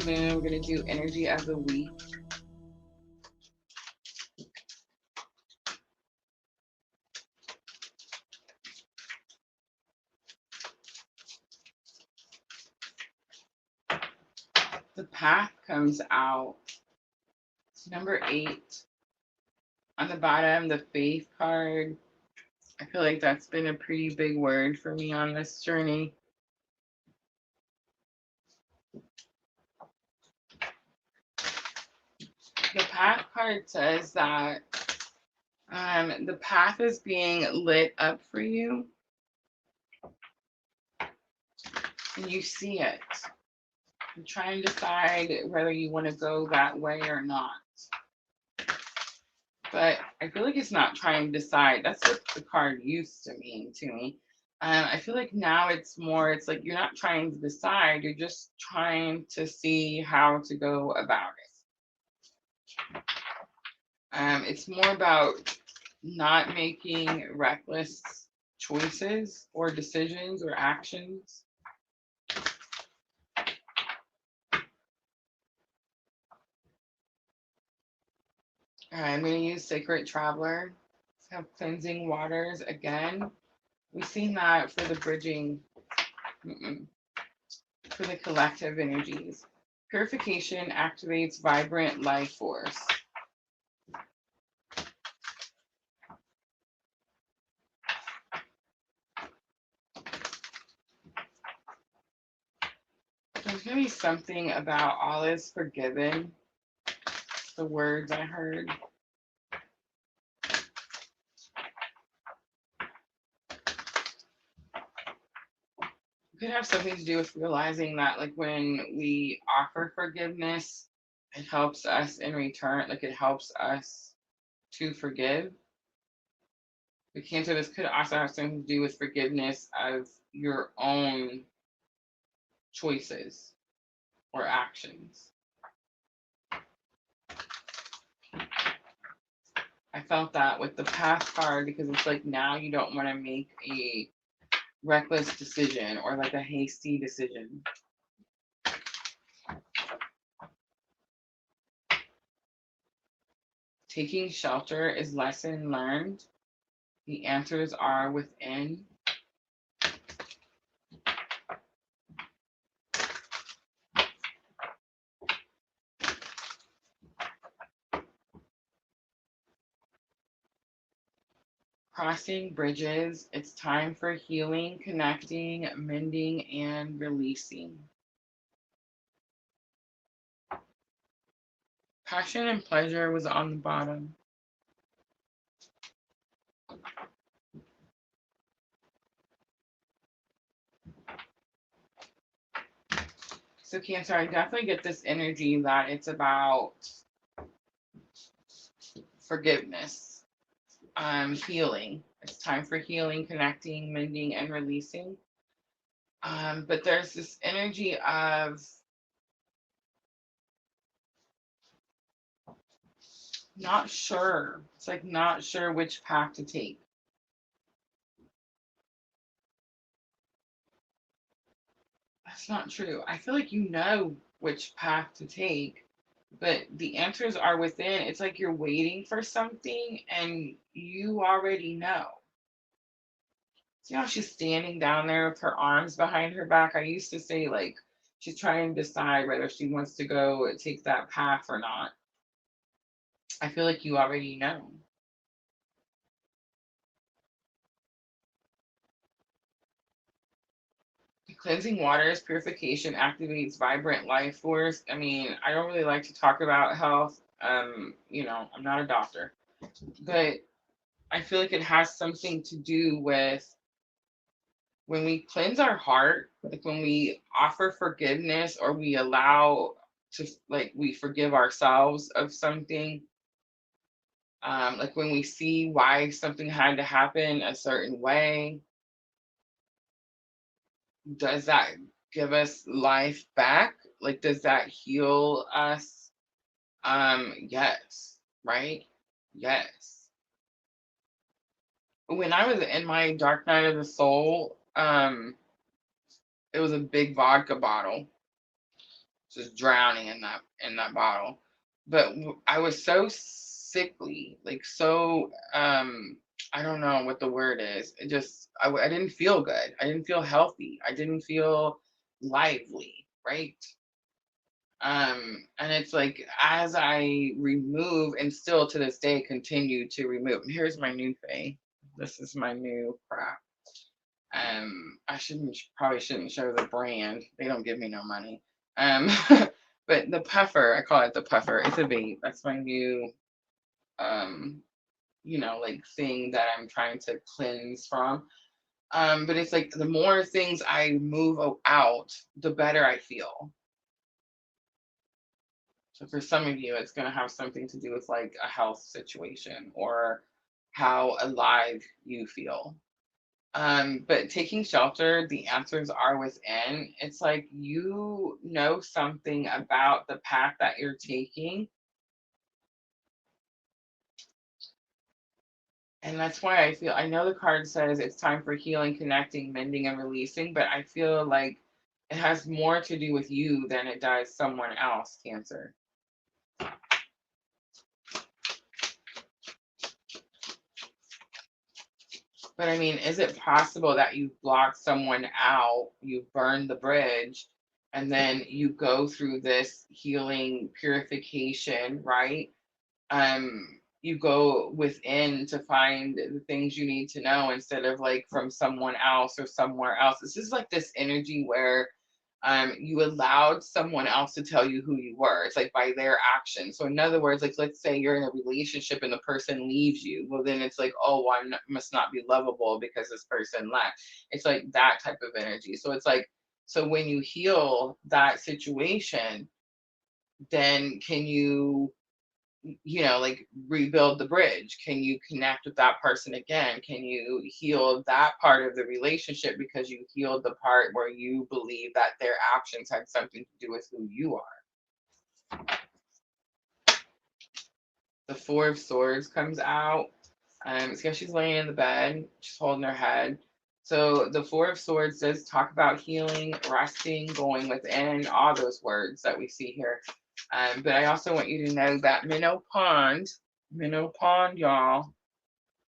moon. We're going to do energy of the week. The path comes out. It's number 8. On the bottom, the faith card. I feel like that's been a pretty big word for me on this journey. The path card says that the path is being lit up for you, and you see it. You try and decide whether you want to go that way or not. But I feel like it's not trying to decide. That's what the card used to mean to me. I feel like now it's more, it's like you're not trying to decide, you're just trying to see how to go about it. It's more about not making reckless choices or decisions or actions. I'm going to use Sacred Traveler. Have cleansing waters again. We've seen that for the bridging, for the collective energies. Purification activates vibrant life force. There's going to be something about all is forgiven. The words I heard. It could have something to do with realizing that, like, when we offer forgiveness, it helps us in return, like, it helps us to forgive. The Cancer, this could also have something to do with forgiveness of your own choices or actions. I felt that with the path card because it's like now you don't want to make a reckless decision or like a hasty decision. Taking shelter is lesson learned. The answers are within. Crossing bridges, it's time for healing, connecting, mending, and releasing. Passion and pleasure was on the bottom. So Cancer, I definitely get this energy that it's about forgiveness, healing. It's time for healing, connecting, mending, and releasing. But there's this energy of not sure. It's like not sure which path to take. That's not true. I feel like you know which path to take, but the answers are within. It's like you're waiting for something and you already know. See how she's standing down there with her arms behind her back? I used to say, like, she's trying to decide whether she wants to go and take that path or not. I feel like you already know. Cleansing waters, purification activates vibrant life force. I mean, I don't really like to talk about health. I'm not a doctor, but I feel like it has something to do with when we cleanse our heart, like when we offer forgiveness or we allow to, like, we forgive ourselves of something, like when we see why something had to happen a certain way, does that give us life back? Like, does that heal us? Yes, right? Yes. When I was in my dark night of the soul, it was a big vodka bottle. just drowning in that bottle. But I was so sickly, like so I don't know what the word is. It just I didn't feel good. I didn't feel healthy. I didn't feel lively, right? And it's like as I remove and still to this day continue to remove. Here's my new thing. This is my new crap. I probably shouldn't show the brand. They don't give me no money. Um, but the puffer, I call it the puffer. It's a vape. That's my new um, like thing that I'm trying to cleanse from. But it's like the more things I move out, the better I feel. So for some of you, it's going to have something to do with like a health situation or how alive you feel. But taking shelter, the answers are within. It's like you know something about the path that you're taking. And that's why I know the card says it's time for healing, connecting, mending, and releasing, but I feel like it has more to do with you than it does someone else, Cancer. But I mean, is it possible that you've blocked someone out, you've burned the bridge, and then you go through this healing purification, right? You go within to find the things you need to know instead of like from someone else or somewhere else. This is like this energy where you allowed someone else to tell you who you were. It's like by their actions. So in other words, like let's say you're in a relationship and the person leaves you. Well, then it's like, oh, well, must not be lovable because this person left. It's like that type of energy. So it's like, so when you heal that situation, then can you like rebuild the bridge? Can you connect with that person again? Can you heal that part of the relationship because you healed the part where you believe that their actions had something to do with who you are? The Four of Swords comes out. It's because she's laying in the bed, she's holding her head. So the Four of Swords does talk about healing, resting, going within, all those words that we see here. But I also want you to know that Minnow Pond, y'all.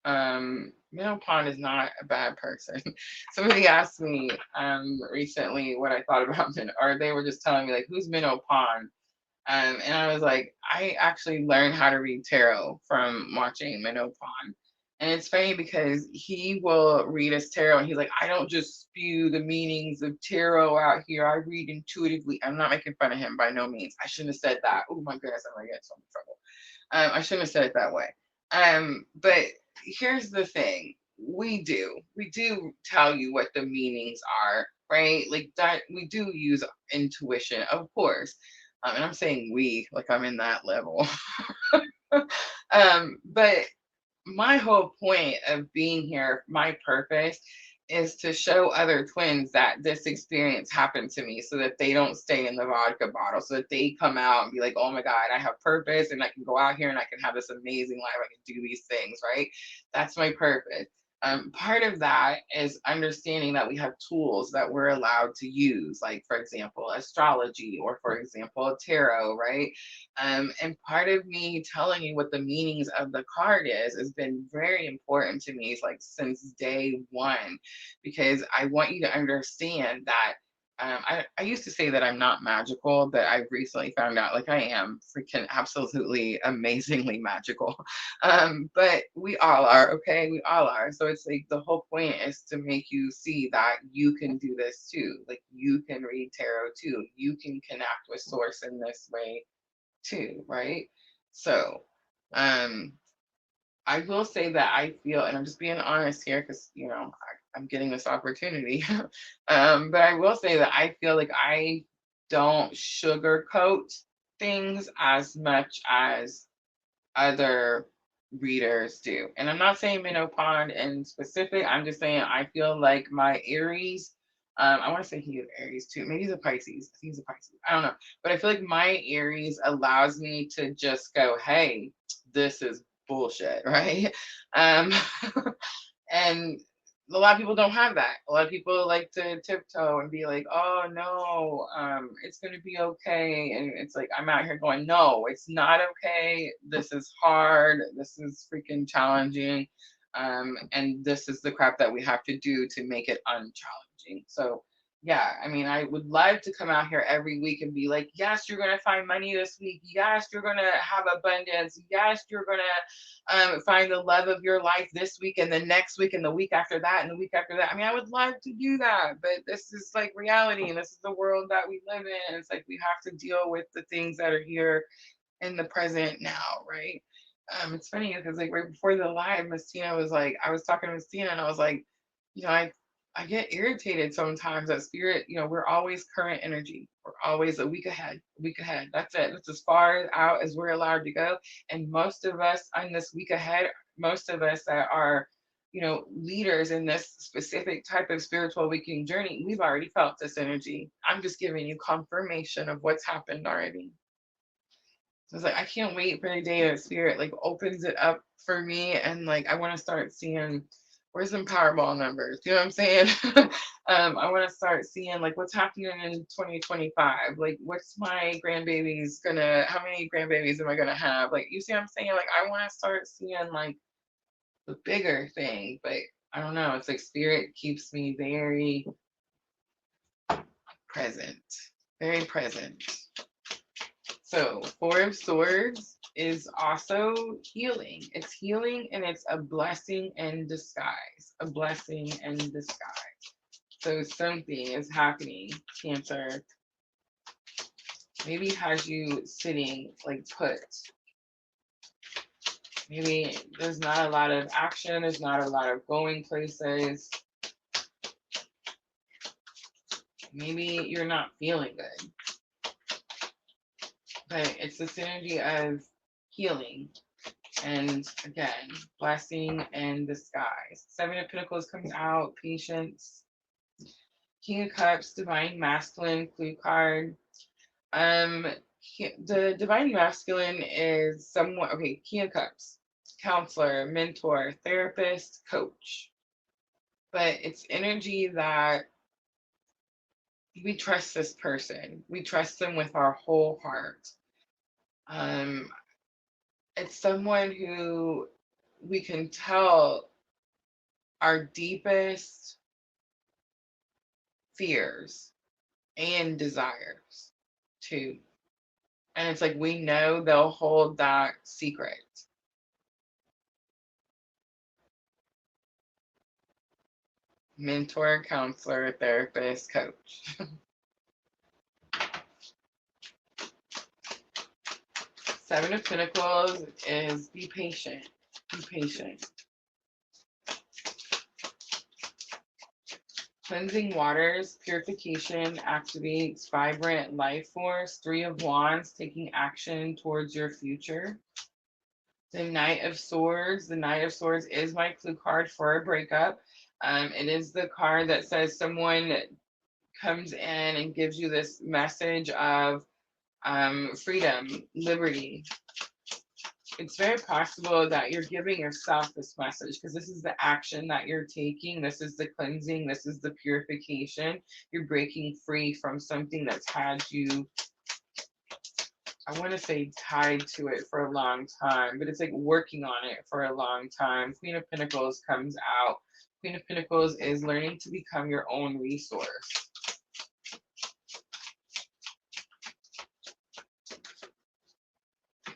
Minnow Pond is not a bad person. Somebody asked me recently what I thought about Minnow, or they were just telling me like, who's Minnow Pond? And I was like, I actually learned how to read tarot from watching Minnow Pond. And it's funny because he will read us tarot and he's like, I don't just spew the meanings of tarot out here. I read intuitively. I'm not making fun of him by no means. I shouldn't have said that. Oh my goodness, I'm gonna get in so much trouble. I shouldn't have said it that way. But here's the thing. We do tell you what the meanings are, right? Like that we do use intuition, of course. And I'm saying we, like I'm in that level. But my whole point of being here, my purpose is to show other twins that this experience happened to me so that they don't stay in the vodka bottle, so that they come out and be like, oh my God, I have purpose and I can go out here and I can have this amazing life. I can do these things, right? That's my purpose. Part of that is understanding that we have tools that we're allowed to use, like, for example, astrology or, for example, tarot, right? And part of me telling you what the meanings of the card is has been very important to me, like since day one, because I want you to understand that I used to say that I'm not magical, but I've recently found out like I am freaking absolutely amazingly magical. But we all are, okay? We all are. So it's like the whole point is to make you see that you can do this too. Like you can read tarot too. You can connect with source in this way too, right? So, um, I will say that I feel, and I'm just being honest here because, I'm getting this opportunity. But I will say that I feel like I don't sugarcoat things as much as other readers do. And I'm not saying Minnow Pond in specific. I'm just saying I feel like my Aries, I want to say he is Aries too. Maybe he's a Pisces. I think he's a Pisces. I don't know. But I feel like my Aries allows me to just go, hey, this is bullshit, right? Um, and a lot of people don't have that. A lot of people like to tiptoe and be like, oh no, it's gonna be okay. And it's like I'm out here going, no, it's not okay. This is hard. This is freaking challenging. And this is the crap that we have to do to make it unchallenging. So yeah, I mean, I would love to come out here every week and be like, yes, you're gonna find money this week. Yes, you're gonna have abundance. Yes, you're gonna find the love of your life this week and the next week and the week after that and the week after that. I mean, I would love to do that, but this is like reality and this is the world that we live in. It's like we have to deal with the things that are here in the present now, right? It's funny because like right before the live, Miss Tina was like, I was talking to Miss Tina and I was like, you know, I get irritated sometimes that spirit, you know, we're always current energy. We're always a week ahead, a week ahead. That's it. That's as far out as we're allowed to go. And most of us on this week ahead, most of us that are, you know, leaders in this specific type of spiritual awakening journey, we've already felt this energy. I'm just giving you confirmation of what's happened already. So it's like I can't wait for the day that spirit like opens it up for me and like I want to start seeing where's some Powerball numbers. You know what I'm saying? I want to start seeing like what's happening in 2025. Like what's my grandbabies gonna how many grandbabies am I gonna have? Like you see what I'm saying? Like I want to start seeing like the bigger thing, but I don't know. It's like spirit keeps me very present. Very present. So, Four of Swords is also healing. It's healing and it's a blessing in disguise. A blessing in disguise. So, something is happening, Cancer. Maybe has you sitting like put. Maybe there's not a lot of action, there's not a lot of going places. Maybe you're not feeling good. But it's this energy of healing. And again, blessing in disguise. Seven of Pentacles comes out, patience. King of Cups, divine masculine, clue card. The divine masculine is somewhat okay. King of Cups, counselor, mentor, therapist, coach. But it's energy that we trust this person. We trust them with our whole heart. Um, it's someone who we can tell our deepest fears and desires too. And it's like we know they'll hold that secret. Mentor, counselor, therapist, coach. Seven of Pentacles is be patient. Be patient. Cleansing waters, purification activates vibrant life force. Three of Wands, taking action towards your future. The Knight of Swords. The Knight of Swords is my clue card for a breakup. It is the card that says someone comes in and gives you this message of freedom, liberty. It's very possible that you're giving yourself this message because this is the action that you're taking. This is the cleansing. This is the purification. You're breaking free from something that's had you, I want to say, tied to it for a long time, but it's like working on it for a long time. Queen of Pentacles comes out. Queen of Pentacles is learning to become your own resource.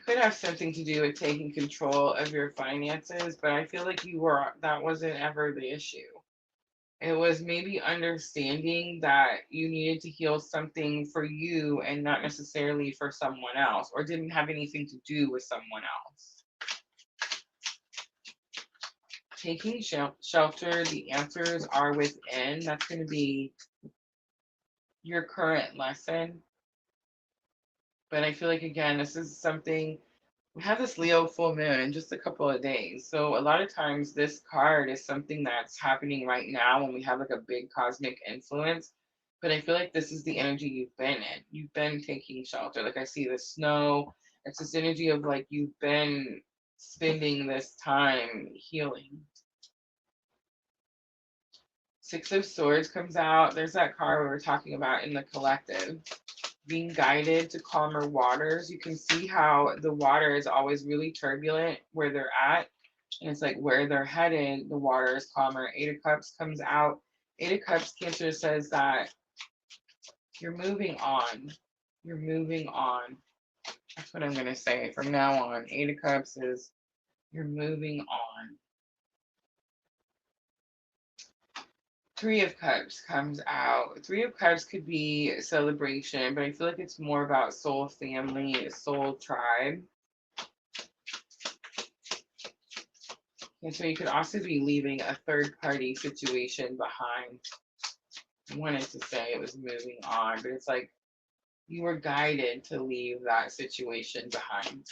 Could have something to do with taking control of your finances, but I feel like that wasn't ever the issue. It was maybe understanding that you needed to heal something for you and not necessarily for someone else, or didn't have anything to do with someone else. Taking shelter, the answers are within. That's going to be your current lesson. But I feel like, again, this is something, we have this Leo full moon in just a couple of days. So a lot of times this card is something that's happening right now when we have like a big cosmic influence. But I feel like this is the energy you've been in. You've been taking shelter. Like I see the snow. It's this energy of like you've been spending this time healing. Six of Swords comes out. There's that card we were talking about in the collective. Being guided to calmer waters. You can see how the water is always really turbulent where they're at. And it's like where they're headed, the water is calmer. Eight of Cups comes out. Eight of Cups, Cancer says that you're moving on. You're moving on. That's what I'm going to say from now on. Eight of Cups is you're moving on. Three of Cups comes out. Three of Cups could be celebration, but I feel like it's more about soul family, soul tribe. And so you could also be leaving a third party situation behind. I wanted to say it was moving on, but it's like you were guided to leave that situation behind.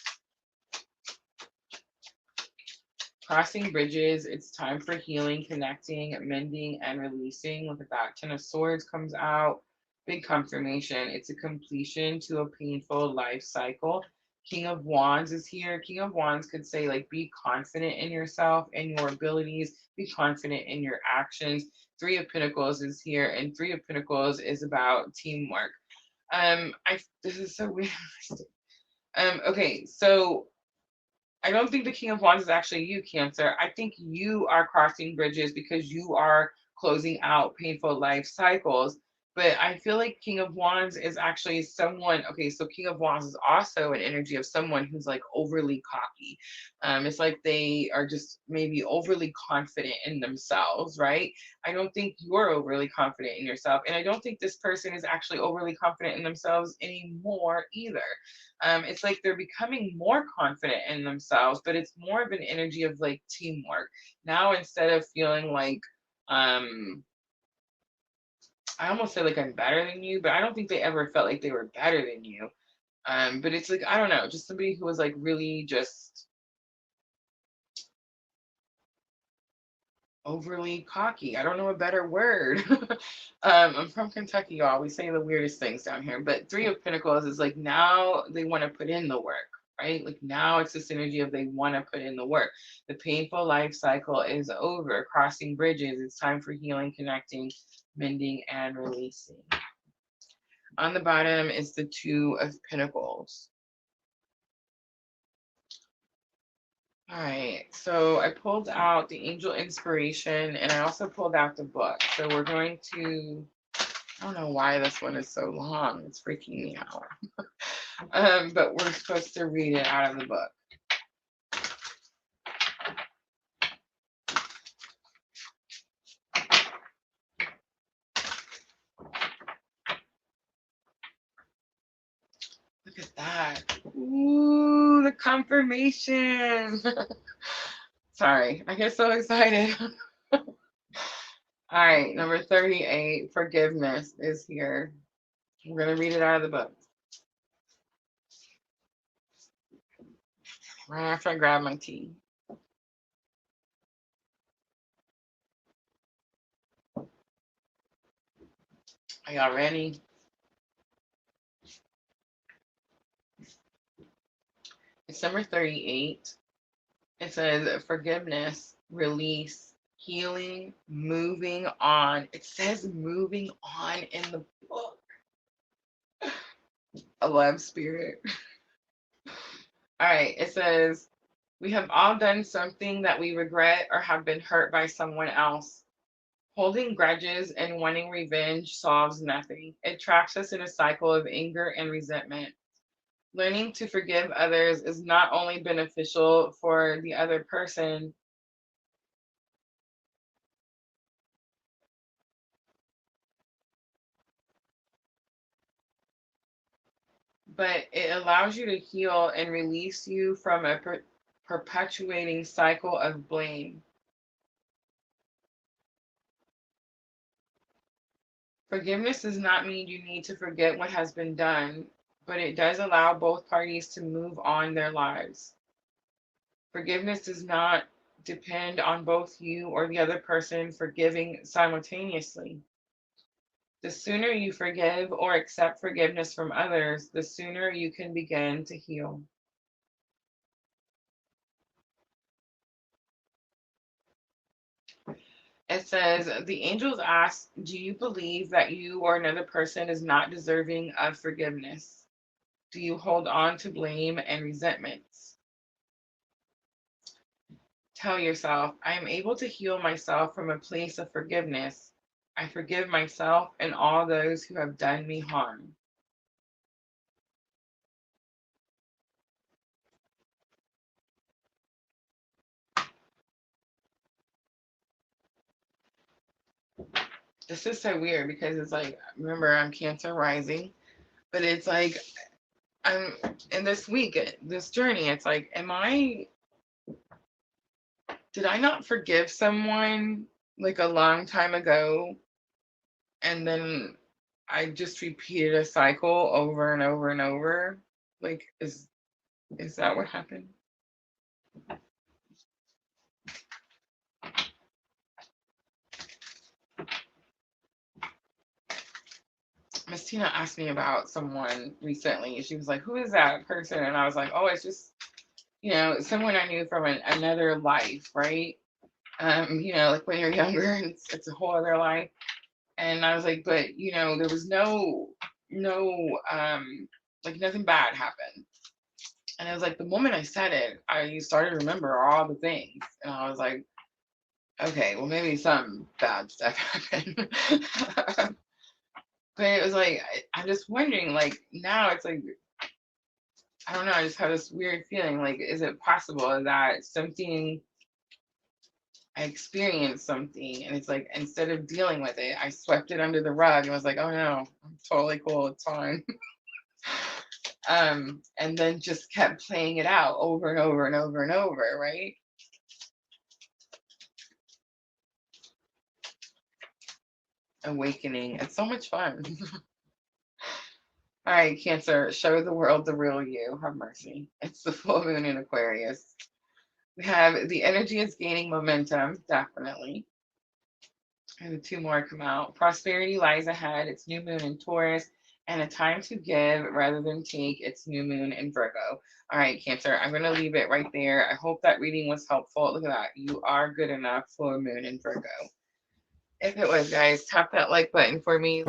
Crossing bridges, it's time for healing, connecting, mending, and releasing. Look at that. Ten of Swords comes out. Big confirmation. It's a completion to a painful life cycle. King of Wands is here. King of Wands could say, like, be confident in yourself and your abilities. Be confident in your actions. Three of Pentacles is here, and Three of Pentacles is about teamwork. This is so weird. Okay, so I don't think the King of Wands is actually you, Cancer. I think you are crossing bridges because you are closing out painful life cycles. But I feel like King of Wands is actually someone, okay, so King of Wands is also an energy of someone who's like overly cocky. It's like they are just maybe overly confident in themselves, right? I don't think you're overly confident in yourself. And I don't think this person is actually overly confident in themselves anymore either. It's like they're becoming more confident in themselves, but it's more of an energy of like teamwork. Now, instead of feeling like, I almost say like I'm better than you, but I don't think they ever felt like they were better than you. But it's like, I don't know, just somebody who was like really just overly cocky. I don't know a better word. I'm from Kentucky, y'all. We say the weirdest things down here. But Three of Pentacles is like now they want to put in the work, right? Like now it's this energy of they want to put in the work. The painful life cycle is over. Crossing bridges. It's time for healing, connecting, mending, and releasing. On the bottom is the Two of Pentacles. All right, so I pulled out the angel inspiration and I also pulled out the book. So we're going to, I don't know why this one is so long. It's freaking me out. But we're supposed to read it out of the book. Look at that. Ooh, the confirmation. Sorry, I get so excited. All right, number 38, forgiveness is here. We're going to read it out of the book. Right after I grab my tea. Are y'all ready? It's number 38. It says forgiveness, release, healing, moving on. It says moving on in the book. I love spirit. All right, it says, we have all done something that we regret or have been hurt by someone else. Holding grudges and wanting revenge solves nothing. It traps us in a cycle of anger and resentment. Learning to forgive others is not only beneficial for the other person, but it allows you to heal and release you from a perpetuating cycle of blame. Forgiveness does not mean you need to forget what has been done, but it does allow both parties to move on their lives. Forgiveness does not depend on both you or the other person forgiving simultaneously. The sooner you forgive or accept forgiveness from others, the sooner you can begin to heal. It says, the angels ask, do you believe that you or another person is not deserving of forgiveness? Do you hold on to blame and resentments? Tell yourself, I am able to heal myself from a place of forgiveness. I forgive myself and all those who have done me harm. This is so weird because it's like, remember, I'm Cancer rising, but it's like, I'm in this week, this journey, it's like, did I not forgive someone like a long time ago? And then I just repeated a cycle over and over and over. Like, is that what happened? Miss Tina asked me about someone recently. She was like, "Who is that person?" And I was like, "Oh, it's just someone I knew from another life, right? Like when you're younger, and it's a whole other life." And I was like, "But there was no like nothing bad happened." And it was like the moment I said it, I started to remember all the things, and I was like, "Okay, well maybe some bad stuff happened." But it was like I'm just wondering, like now it's like I don't know. I just have this weird feeling. Like, is it possible that I experienced something, and it's like instead of dealing with it, I swept it under the rug and was like, "Oh no, I'm totally cool. It's fine." And then just kept playing it out over and over and over and over, right? Awakening. It's so much fun. All right, Cancer, show the world the real you. Have mercy. It's the full moon in Aquarius. We have the energy is gaining momentum, definitely. And two more come out. Prosperity lies ahead. It's new moon in Taurus. And a time to give rather than take. It's new moon in Virgo. All right, Cancer, I'm going to leave it right there. I hope that reading was helpful. Look at that. You are good enough for moon in Virgo. If it was, guys, tap that like button for me.